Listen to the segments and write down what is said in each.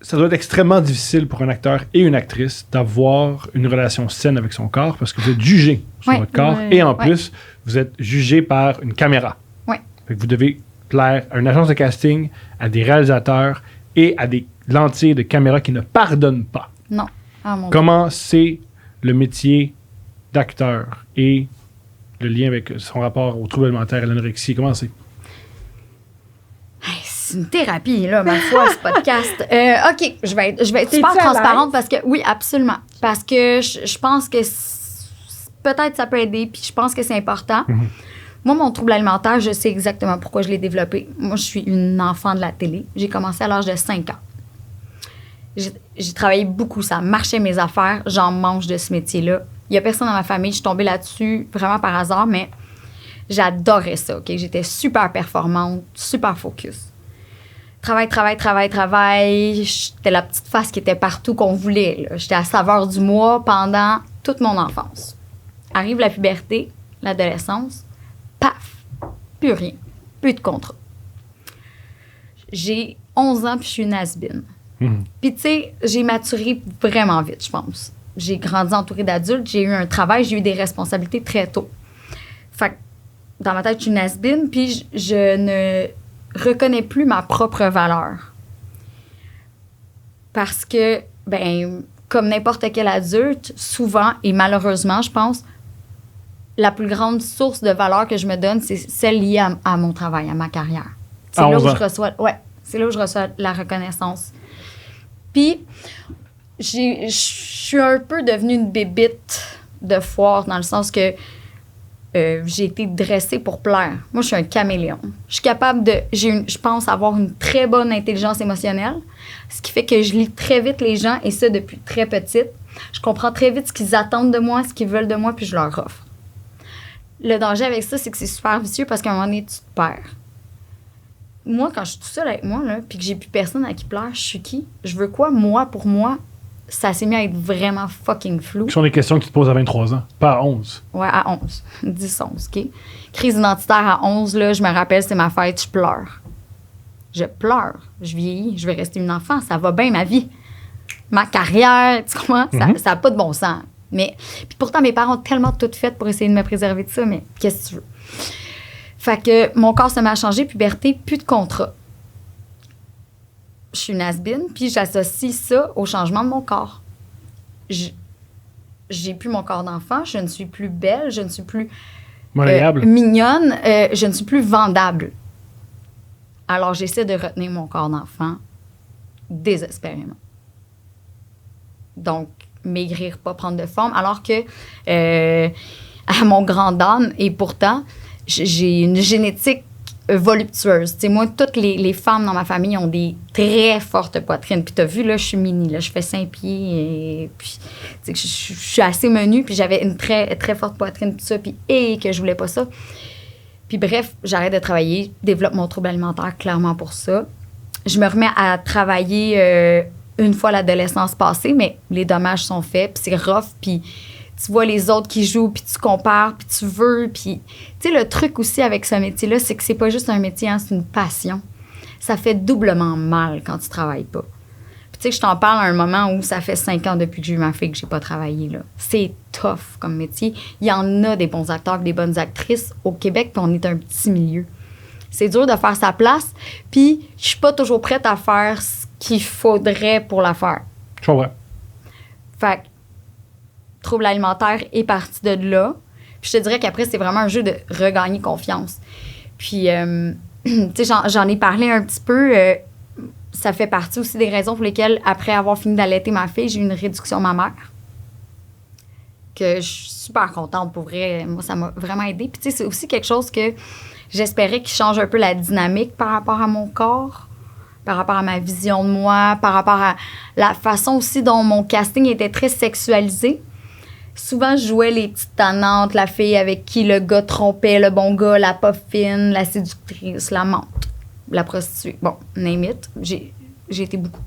ça doit être extrêmement difficile pour un acteur et une actrice d'avoir une relation saine avec son corps parce que vous êtes jugé sur votre corps et en plus, vous êtes jugé par une caméra. Ouais. Fait que vous devez plaire à une agence de casting, à des réalisateurs et à des lentilles de caméra qui ne pardonnent pas. Non. Ah, mon Comment c'est le métier d'acteur et le lien avec son rapport aux troubles alimentaires et l'anorexie? Comment c'est? C'est une thérapie, là, ma foi, ce podcast. OK, je vais être super transparente parce que, oui, absolument. Parce que je pense que peut-être ça peut aider, puis je pense que c'est important. Mm-hmm. Moi, mon trouble alimentaire, je sais exactement pourquoi je l'ai développé. Moi, je suis une enfant de la télé. J'ai commencé à l'âge de 5 ans. J'ai travaillé beaucoup, ça marchait mes affaires. J'en mange de ce métier-là. Il n'y a personne dans ma famille. Je suis tombée là-dessus vraiment par hasard, mais j'adorais ça, OK? J'étais super performante, super focus. Travail. J'étais la petite face qui était partout qu'on voulait. Là. J'étais à saveur du mois pendant toute mon enfance. Arrive la puberté, l'adolescence, paf, plus rien, plus de contrat. J'ai 11 ans puis je suis une has-been. Puis tu sais, j'ai maturé vraiment vite, je pense. J'ai grandi entourée d'adultes, j'ai eu un travail, j'ai eu des responsabilités très tôt. Fait que dans ma tête, je suis une has-been puis je ne reconnais plus ma propre valeur. Parce que, ben, comme n'importe quel adulte, souvent, et malheureusement, je pense, la plus grande source de valeur que je me donne, c'est celle liée à mon travail, à ma carrière. C'est là où c'est là où je reçois la reconnaissance. Puis, je suis un peu devenue une bébite de foire, dans le sens que j'ai été dressée pour plaire. Moi, je suis un caméléon. Je suis capable je pense avoir une très bonne intelligence émotionnelle, ce qui fait que je lis très vite les gens, et ça depuis très petite. Je comprends très vite ce qu'ils attendent de moi, ce qu'ils veulent de moi, puis je leur offre. Le danger avec ça, c'est que c'est super vicieux parce qu'à un moment donné, tu te perds. Moi, quand je suis tout seule avec moi, là, puis que j'ai plus personne à qui plaire, je suis qui? Je veux quoi? Moi, pour moi, ça s'est mis à être vraiment fucking flou. Ce sont des questions que tu te poses à 23 ans, pas à 11. Ouais, à 11. 10, 11, OK? Crise identitaire à 11, là, je me rappelle, c'est ma fête, je pleure. Je pleure. Je vieillis, je vais rester une enfant. Ça va bien, ma vie. Ma carrière, tu comprends? Ça n'a pas de bon sens. Mais, puis pourtant, mes parents ont tellement tout fait pour essayer de me préserver de ça, mais qu'est-ce que tu veux? Fait que mon corps se met à changer, puberté, plus de contrat. Je suis une has-been, puis j'associe ça au changement de mon corps. J'ai plus mon corps d'enfant, je ne suis plus belle, je ne suis plus mignonne, je ne suis plus vendable. Alors, j'essaie de retenir mon corps d'enfant désespérément. Donc, maigrir, pas prendre de forme, alors que à mon grand âne, et pourtant, j'ai une génétique voluptueuse. Tu sais, moi, toutes les femmes dans ma famille ont des très fortes poitrines. Puis t'as vu, là, je suis mini, là, je fais 5 pieds, et puis, tu sais, je suis assez menue, puis j'avais une très, très forte poitrine, tout ça, puis que je voulais pas ça. Puis bref, j'arrête de travailler, développe mon trouble alimentaire clairement pour ça. Je me remets à travailler une fois l'adolescence passée, mais les dommages sont faits, puis c'est rough, puis tu vois les autres qui jouent, puis tu compares, puis tu veux, puis... Tu sais, le truc aussi avec ce métier-là, c'est que c'est pas juste un métier, hein, c'est une passion. Ça fait doublement mal quand tu travailles pas. Puis tu sais, je t'en parle à un moment où ça fait 5 ans depuis que j'ai eu ma fille que j'ai pas travaillé, là. C'est tough comme métier. Il y en a des bons acteurs, des bonnes actrices au Québec, puis on est un petit milieu. C'est dur de faire sa place, puis je suis pas toujours prête à faire ce qu'il faudrait pour la faire. Je comprends. Fait que trouble alimentaire est parti de là. Puis je te dirais qu'après, c'est vraiment un jeu de regagner confiance. Puis, tu sais, j'en ai parlé un petit peu. Ça fait partie aussi des raisons pour lesquelles, après avoir fini d'allaiter ma fille, j'ai eu une réduction mammaire. Que je suis super contente, pour vrai. Moi, ça m'a vraiment aidée. Puis, tu sais, c'est aussi quelque chose que j'espérais qu'il change un peu la dynamique par rapport à mon corps, par rapport à ma vision de moi, par rapport à la façon aussi dont mon casting était très sexualisé. Souvent, je jouais les petites tannantes, la fille avec qui le gars trompait, le bon gars, la pas fine, la séductrice, la menthe, la prostituée. Bon, name it. J'ai été beaucoup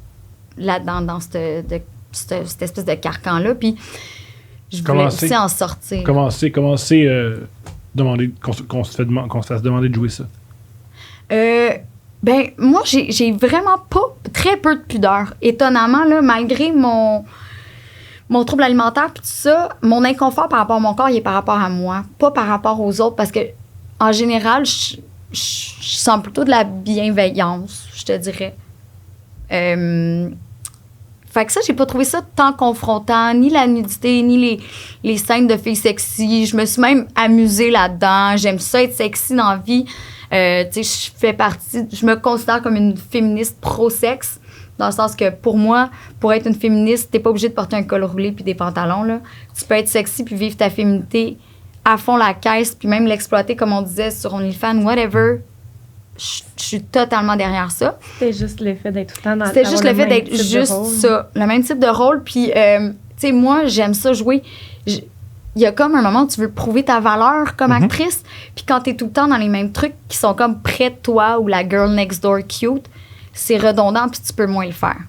là-dedans, dans cette espèce de carcan-là. Puis, je voulais aussi en sortir. Commencer demander qu'on se fasse demander de jouer ça? Ben, moi, j'ai vraiment pas très peu de pudeur. Étonnamment, là, malgré mon trouble alimentaire puis tout ça, mon inconfort par rapport à mon corps, il est par rapport à moi, pas par rapport aux autres, parce que en général, je sens plutôt de la bienveillance, je te dirais. Fait que ça, j'ai pas trouvé ça tant confrontant, ni la nudité, ni les scènes de filles sexy. Je me suis même amusée là-dedans. J'aime ça être sexy dans la vie. Tu sais, je me considère comme une féministe pro-sexe, dans le sens que pour moi, pour être une féministe, t'es pas obligé de porter un col roulé puis des pantalons, là. Tu peux être sexy puis vivre ta féminité à fond la caisse, puis même l'exploiter, comme on disait, sur OnlyFans, whatever. Je suis totalement derrière ça. C'était juste le fait d'être tout le temps dans C'était juste le fait d'être juste ça, le même type de rôle. Puis, tu sais, moi, j'aime ça jouer. Il y a comme un moment où tu veux prouver ta valeur comme actrice. Puis quand t'es tout le temps dans les mêmes trucs qui sont comme près de toi ou la girl next door cute, c'est redondant puis tu peux moins le faire.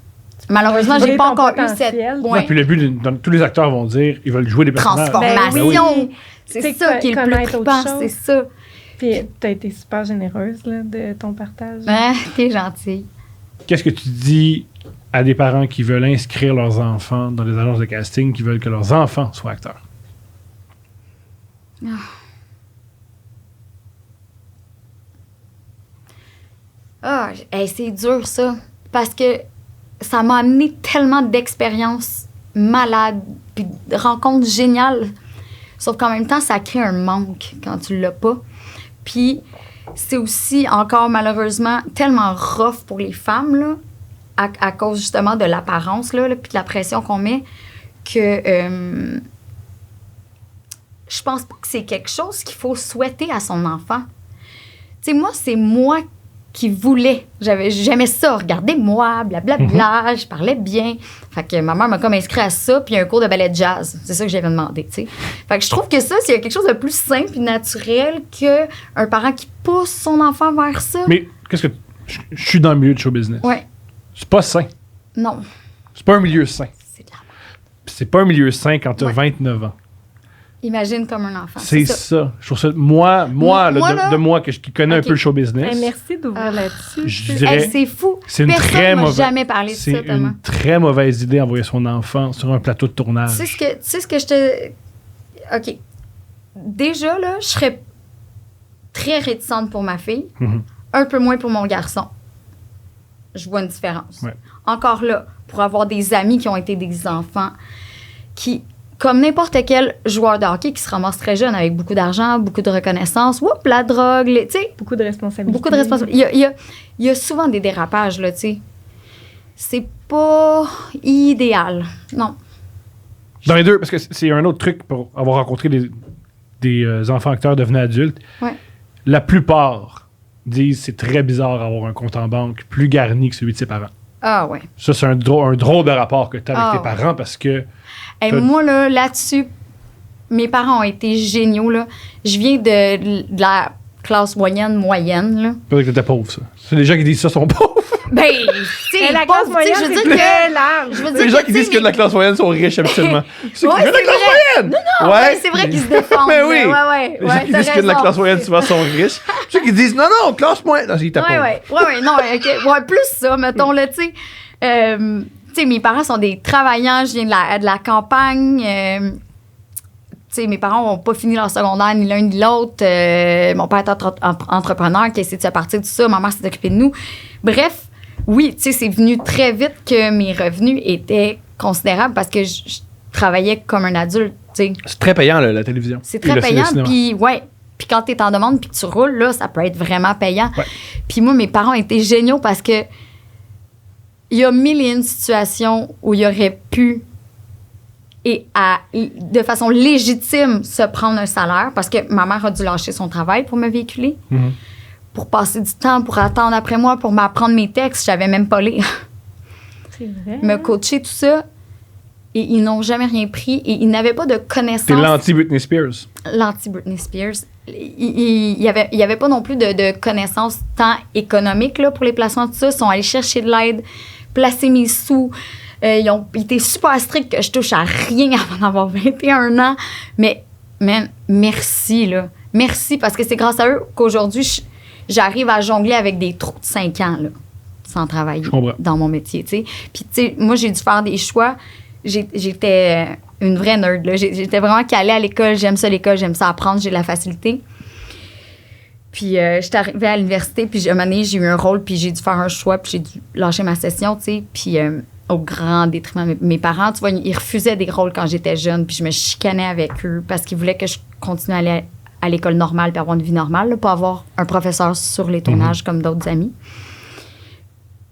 Malheureusement, j'ai pas encore eu cette... Ouais. Puis le but, tous les acteurs vont dire, ils veulent jouer des personnages. Transformation! Ben oui. C'est ça qui est le plus trippant, c'est ça. Puis t'as été super généreuse là, de ton partage. Ah, t'es gentille. Qu'est-ce que tu dis à des parents qui veulent inscrire leurs enfants dans des agences de casting, qui veulent que leurs enfants soient acteurs? C'est dur, ça. Parce que ça m'a amené tellement d'expériences malades, puis de rencontres géniales. Sauf qu'en même temps, ça crée un manque quand tu l'as pas. Puis c'est aussi encore malheureusement tellement rough pour les femmes, là, à cause justement de l'apparence, là, puis de la pression qu'on met, que je pense pas que c'est quelque chose qu'il faut souhaiter à son enfant. Tu sais, moi, c'est moi qui voulais. J'aimais ça, regardez-moi, blablabla, je parlais bien. Fait que ma mère m'a comme inscrit à ça, puis un cours de ballet de jazz. C'est ça que j'avais demandé, tu sais. Fait que je trouve que ça, c'est quelque chose de plus simple et naturel qu'un parent qui pousse son enfant vers ça. Mais qu'est-ce que... Je suis dans le milieu de show business. Ouais. C'est pas sain. Non. C'est pas un milieu sain. C'est de la merde. C'est pas un milieu sain quand t'as 29 ans. Imagine comme un enfant. C'est ça. Je trouve ça... Moi qui connais un peu le show business... merci d'ouvrir là-dessus. Je dirais... c'est fou. C'est une Personne m'a jamais parlé de ça, C'est tellement. une très mauvaise idée d'envoyer son enfant sur un plateau de tournage. Tu sais ce que je te... OK. Déjà, là, je serais très réticente pour ma fille. Un peu moins pour mon garçon. Je vois une différence. Ouais. Encore là, pour avoir des amis qui ont été des enfants qui... Comme n'importe quel joueur de hockey qui se ramasse très jeune avec beaucoup d'argent, beaucoup de reconnaissance, la drogue, tu sais. Beaucoup de responsabilités. Beaucoup de responsabilités. Il y a souvent des dérapages, là, tu sais. C'est pas idéal. Non. Dans les deux, parce que c'est un autre truc pour avoir rencontré des enfants acteurs devenus adultes. Ouais. La plupart disent c'est très bizarre d'avoir un compte en banque plus garni que celui de ses parents. Ah ouais. Ça, c'est un drôle de rapport que tu as avec tes parents parce que... Moi, là-dessus, mes parents ont été géniaux. Là. Je viens de la classe moyenne. Là. Peut-être que t'étais pauvre, ça. C'est les gens qui disent ça sont pauvres. Ben, c'est la classe moyenne, je veux c'est dire très large. Les gens qui disent que de la classe moyenne sont riches habituellement. C'est Ouais, qui viennent de la classe moyenne! Non, ouais, c'est vrai qu'ils se défendent. Mais oui! Ouais, Les gens qui disent que de la classe moyenne souvent sont riches. Ceux qui disent non, classe moyenne. Non, ils tapent non, OK. Ouais, plus ça, mettons, là, tu sais. Tu sais, mes parents sont des travaillants, je viens de la campagne. Tu sais, mes parents n'ont pas fini leur secondaire, ni l'un ni l'autre. Mon père est entrepreneur qui a essayé de se partir de tout ça. Ma mère s'est occupée de nous. Bref, oui, tu sais, c'est venu très vite que mes revenus étaient considérables parce que je travaillais comme un adulte, tu sais. C'est très payant, la télévision. C'est très payant, puis puis quand t'es en demande puis que tu roules, là, ça peut être vraiment payant. Ouais. Puis moi, mes parents étaient géniaux parce que il y a mille et une situations où il aurait pu de façon légitime se prendre un salaire parce que ma mère a dû lâcher son travail pour me véhiculer, pour passer du temps, pour attendre après moi, pour m'apprendre mes textes. Je savais même pas lire. C'est vrai. Me coacher, tout ça. Et ils n'ont jamais rien pris et ils n'avaient pas de connaissances. T'es l'anti-Britney Spears. L'anti-Britney Spears. Il y avait pas non plus de connaissances tant économiques là, pour les placements, tout ça. Ils sont allés chercher de l'aide, placer mes sous. Ils ont été super stricts que je touche à rien avant d'avoir 21 ans. Mais, man, merci, là. Merci, parce que c'est grâce à eux qu'aujourd'hui, j'arrive à jongler avec des trous de 5 ans, là. sans travailler dans mon métier, tu sais. Puis, tu sais, moi, j'ai dû faire des choix. J'étais une vraie nerd, là. J'étais vraiment calée à l'école. J'aime ça, l'école. J'aime ça apprendre. J'ai de la facilité. Puis, j'étais arrivée à l'université. Puis, un moment donné, j'ai eu un rôle. Puis, j'ai dû faire un choix. Puis, j'ai dû lâcher ma session, tu sais. Puis, au grand détriment de mes parents, tu vois, ils refusaient des rôles quand j'étais jeune. Puis, je me chicanais avec eux parce qu'ils voulaient que je continue à aller à l'école normale puis avoir une vie normale, là, pas avoir un professeur sur les tournages comme d'autres amis.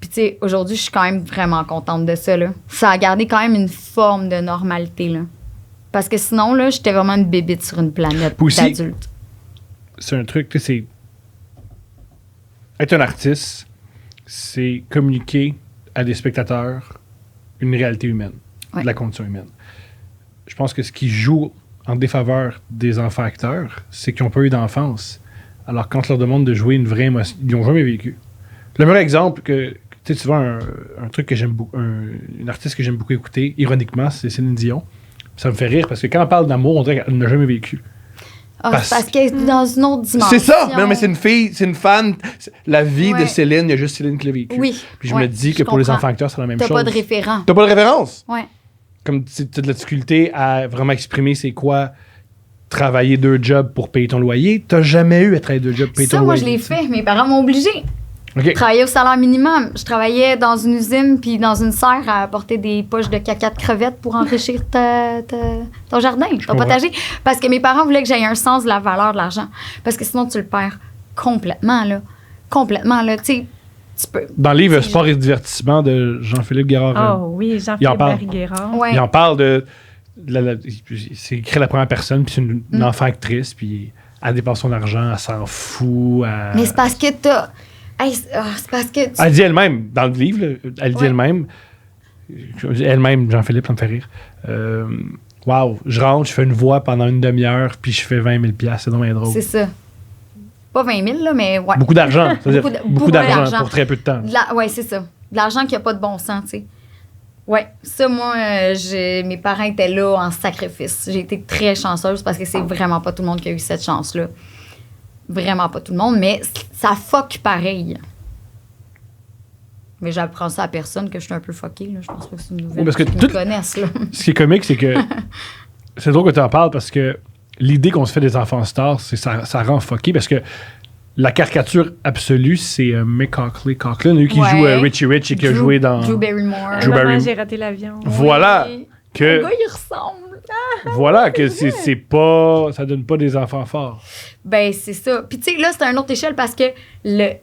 Puis, tu sais, aujourd'hui, je suis quand même vraiment contente de ça, là. Ça a gardé quand même une forme de normalité, là. Parce que sinon, là, j'étais vraiment une bébite sur une planète d'adulte. C'est un truc, tu sais, c'est... Être un artiste, c'est communiquer à des spectateurs une réalité humaine, de la condition humaine. Je pense que ce qui joue en défaveur des enfants acteurs, c'est qu'ils n'ont pas eu d'enfance. Alors, quand on leur demande de jouer une vraie émotion, ils n'ont jamais vécu. Le meilleur exemple, tu vois, un truc que j'aime beaucoup, une artiste que j'aime beaucoup écouter, ironiquement, c'est Céline Dion. Ça me fait rire parce que quand on parle d'amour, on dirait qu'elle n'a jamais vécu. Parce qu'elle est dans une autre dimension. C'est ça! Non, mais c'est une fille, c'est une fan. La vie de Céline, il y a juste Céline qui l'a vécu. Oui. Puis je me dis que pour les enfants acteurs, c'est la même chose. T'as pas de référent. T'as pas de référence? Ouais. Comme tu as de la difficulté à vraiment exprimer c'est quoi travailler 2 jobs pour payer ton loyer, t'as jamais eu à travailler 2 jobs pour payer ton loyer. Ça, moi, je l'ai fait. Mes parents m'ont obligé. Okay. Travailler au salaire minimum. Je travaillais dans une usine puis dans une serre à apporter des poches de caca de crevettes pour enrichir ton jardin, ton potager. Parce que mes parents voulaient que j'aie un sens de la valeur de l'argent. Parce que sinon, tu le perds complètement, là. Complètement, là. Tu sais, tu peux... Dans le livre Sport et divertissement de Jean-Philippe Guérard. Oh oui, Jean-Philippe Barry-Guérard. Ouais. Il en parle de... c'est écrit à la première personne, puis c'est une enfant actrice, puis elle dépense son argent, elle s'en fout. Mais c'est parce que t'as... Hey, c'est parce que... Elle dit elle-même, dans le livre, là, elle dit elle-même, Jean-Philippe, ça me fait rire, wow, je rentre, je fais une voix pendant une demi-heure, puis je fais 20 000 $, c'est dommage drôle. C'est ça. Pas 20 000, là, mais ouais. Beaucoup d'argent, beaucoup d'argent pour très peu de temps. Ouais, c'est ça. De l'argent qui n'a pas de bon sens, tu sais. Ouais, ça, moi, mes parents étaient là en sacrifice. J'ai été très chanceuse parce que c'est vraiment pas tout le monde qui a eu cette chance-là. Vraiment pas tout le monde, mais ça fuck pareil. Mais j'apprends ça à personne que je suis un peu fuckée, là. Je pense pas que c'est une nouvelle parce que qu'ils me connaissent, là. Ce qui est comique, c'est que... c'est drôle que tu en parles parce que l'idée qu'on se fait des enfants stars, c'est ça rend fucké parce que la caricature absolue, c'est Macaulay Culkin, lui qui joue Richie Rich et qui a joué dans... Drew Barrymore. J'ai raté l'avion. Voilà. Oui. Que, le gars, il ressemble. Voilà, que c'est pas... Ça donne pas des enfants forts. Ben, c'est ça. Puis, tu sais, là, c'est à une autre échelle parce que le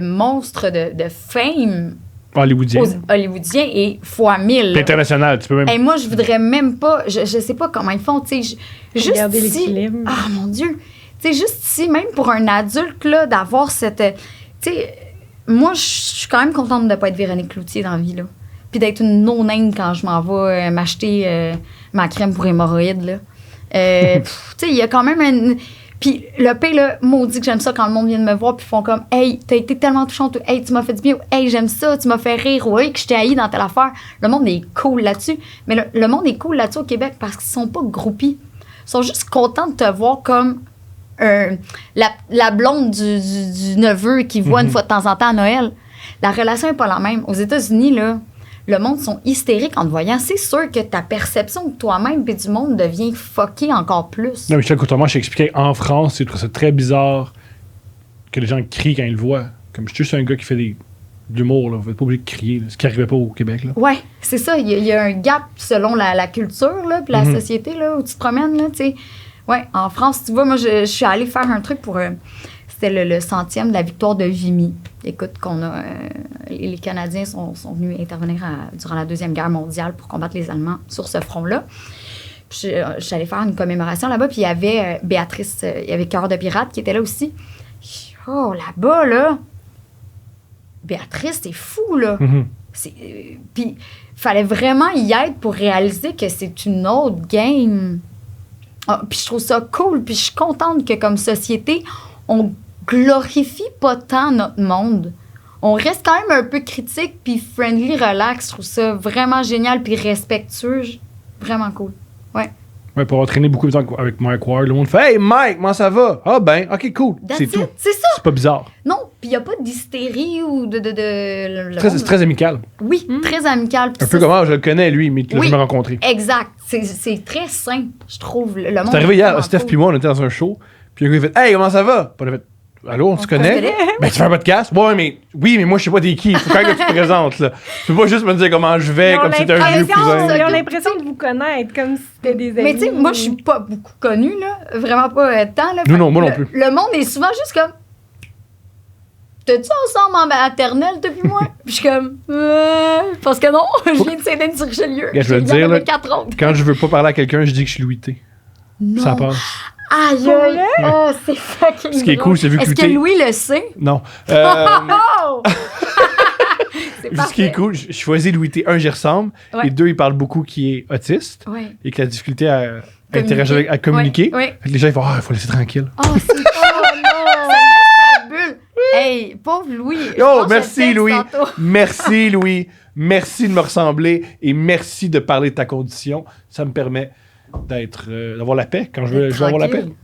monstre de fame hollywoodien est fois 1000. Puis international, tu peux même... Et moi, je voudrais même pas... Je sais pas comment ils font, tu sais. Juste garder ici... l'équilibre. Ah, mon Dieu! Tu sais, juste ici, même pour un adulte, là, d'avoir cette... Tu sais, moi, je suis quand même contente de ne pas être Véronique Cloutier dans la vie, là. Puis d'être une no-name quand je m'en vais m'acheter ma crème pour hémorroïdes, là. Tu sais, il y a quand même un... Puis le P, là, maudit que j'aime ça quand le monde vient de me voir puis font comme « Hey, t'as été tellement touchante. » « Hey, tu m'as fait du bien. » « Hey, j'aime ça. Tu m'as fait rire. » « Hey, que je t'ai haï dans telle affaire. » Le monde est cool là-dessus. Mais le monde est cool là-dessus au Québec parce qu'ils sont pas groupies. Ils sont juste contents de te voir comme la blonde du neveu qui voit une fois de temps en temps à Noël. La relation n'est pas la même. Aux États-Unis, là, le monde sont hystériques en te voyant. C'est sûr que ta perception de toi-même et du monde devient fuckée encore plus. Non, mais je t'expliquais, en France, c'est très bizarre que les gens crient quand ils le voient. Comme je suis juste un gars qui fait de l'humour, là. Vous n'êtes pas obligé de crier, là, ce qui n'arrivait pas au Québec. Là. Ouais, c'est ça. Il y a un gap selon la culture, là, puis la société, là, où tu te promènes, là, tu sais. Ouais, en France, tu vois, moi, je suis allée faire un truc pour... c'était le 100e de la victoire de Vimy. Écoute, les Canadiens sont venus intervenir durant la Deuxième Guerre mondiale pour combattre les Allemands sur ce front-là. Puis je suis allée faire une commémoration là-bas, puis il y avait Béatrice, il y avait Cœur de pirate qui était là aussi. Oh, là-bas, là, Béatrice, c'est fou, là. Puis il fallait vraiment y être pour réaliser que c'est une autre game. Puis je trouve ça cool, puis je suis contente que comme société, on glorifie pas tant notre monde. On reste quand même un peu critique, puis friendly, relax. Je trouve ça vraiment génial, puis respectueux. Vraiment cool. Ouais. Ouais, pour avoir traîné beaucoup de temps avec Mike Ward, le monde fait « Hey, Mike, comment ça va? » Ah ben, OK, cool. That's C'est it, tout. c'est ça. C'est pas bizarre. Non, puis il n'y a pas d'hystérie ou de C'est très amical. Oui, très amical. Puis Un peu ça, comme, je le connais, lui, mais tu l'as Oui. jamais rencontré. Exact. C'est très sain, je trouve. Le monde C'est arrivé est hier, vraiment Steph cool. puis moi, on était dans un show, puis un gars, il fait « Hey, comment ça va? » Puis on a fait « Allô, on se connaît? connaît. » Ben, tu fais un podcast? Ouais, mais oui, mais moi, je sais pas t'es qui. Faut quand même que tu te présentes, là. Tu peux pas juste me dire comment je vais, Ils ont comme si c'était un vieux l'impression- cousin. Ils ont l'impression de vous connaître, comme si c'était des amis. Mais tu sais, moi, je suis pas beaucoup connue, là. Vraiment pas tant, là. Nous, Fait non, moi que non plus. Le monde est souvent juste comme... T'es-tu ensemble en maternelle depuis moi? Puis je suis comme... Parce que non, je viens de Saint-Denis-sur-Richelieu. Gars, je vais te viens dire, avec là, 4 autres. Quand je veux pas parler à quelqu'un, je dis que je suis Louis T. Non. Ça passe. Aïe, aïe. Oh, c'est fucking Ce qui est drôle. cool, c'est vu que Est-ce que Louis T- Louis le sait? Non. Oh! C'est Ce qui est parfait. cool, je choisis Louis T. Un, j'y ressemble. Ouais. Et deux, il parle beaucoup qui est autiste Ouais. et qui a la difficulté à interagir avec, à communiquer. Ouais. Fait que les gens, ils font, il faut laisser tranquille. Oh, c'est ça reste la bulle. Hey, pauvre Louis. Je Oh, pense que je merci texte Louis. tantôt. Merci Louis. Merci de me ressembler et merci de parler de ta condition. Ça me permet d'avoir la paix quand je veux avoir la paix. Tranquille.